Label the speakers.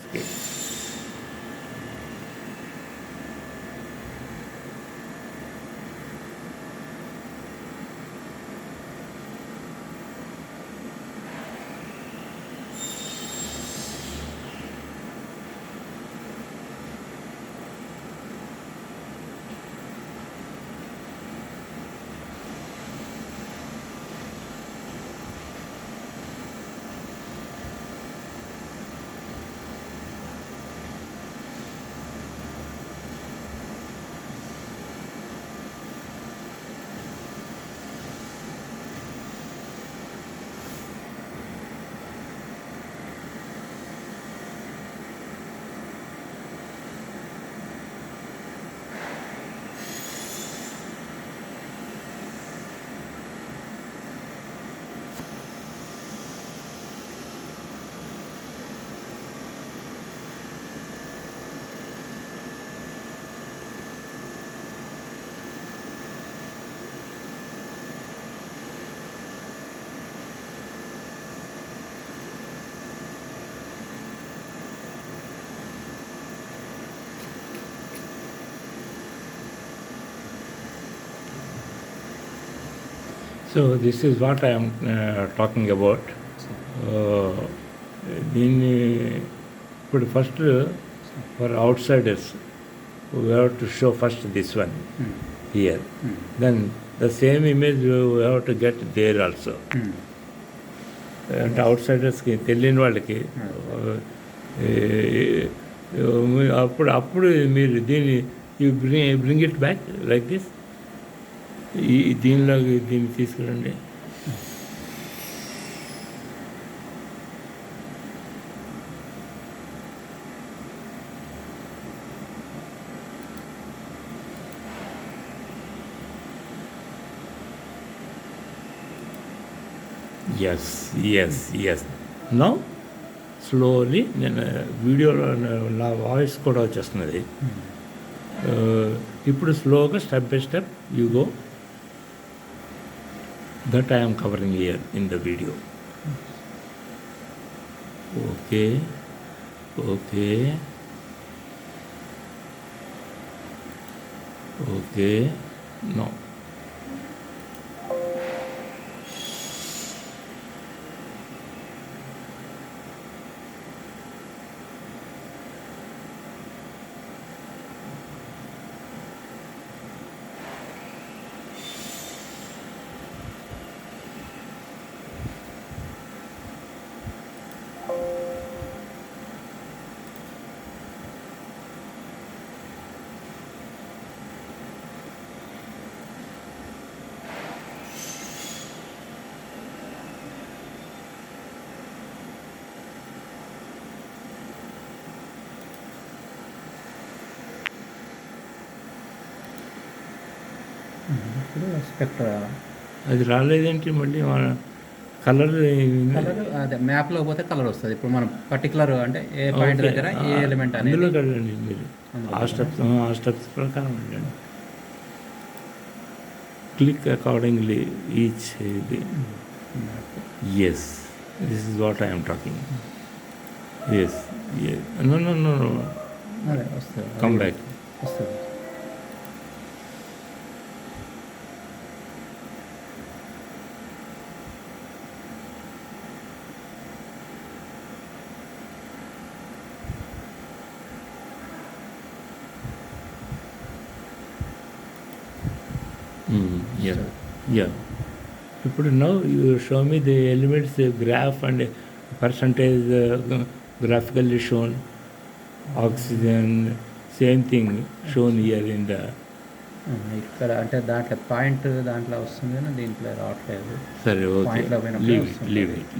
Speaker 1: Okay. So this is what I am talking about. దీన్ని ఇప్పుడు first for outsiders we have to show first this one here then the same image we have to get there also. అంటే అవుట్ సైడర్స్కి తెలియని వాళ్ళకి అప్పుడు మీరు దీన్ని you bring it back like this. దీన్ని తీసుకురండి. ఎస్ నౌ స్లోలీ నేను వీడియోలో నా వాయిస్ కూడా వచ్చేస్తున్నది. ఇప్పుడు స్లోగా step by step you go. That I am covering here in the video. Okay. No.
Speaker 2: ఇప్పుడు స్పెక్ట్రా
Speaker 1: అది రాలేదేంటి మళ్ళీ మన కలర్
Speaker 2: అదే మ్యాప్లో పోతే కలర్ వస్తుంది. ఇప్పుడు మనం పర్టికులర్ అంటే ఏ పాయింట్ దగ్గర ఏ ఎలిమెంట్ అనేది
Speaker 1: అందులో కదండి మీరు ఆ స్టెప్స్ ప్రకారం వెళ్ళండి. క్లిక్ అకార్డింగ్లీ ఈచ్ ఇది. Yes this is what I'm talking. Yes no
Speaker 2: అదే వస్తుంది.
Speaker 1: Come back.
Speaker 2: వస్తుంది.
Speaker 1: Yeah. ఇప్పుడు now you show me the elements graph and percentage graphically shown. Oxygen same thing shown here in the.
Speaker 2: ఇక్కడ అంటే దాంట్లో point దాంట్లో వస్తుంది కానీ దీంట్లో రావట్లేదు.
Speaker 1: సరే ఓకే, లీవ్ ఇట్.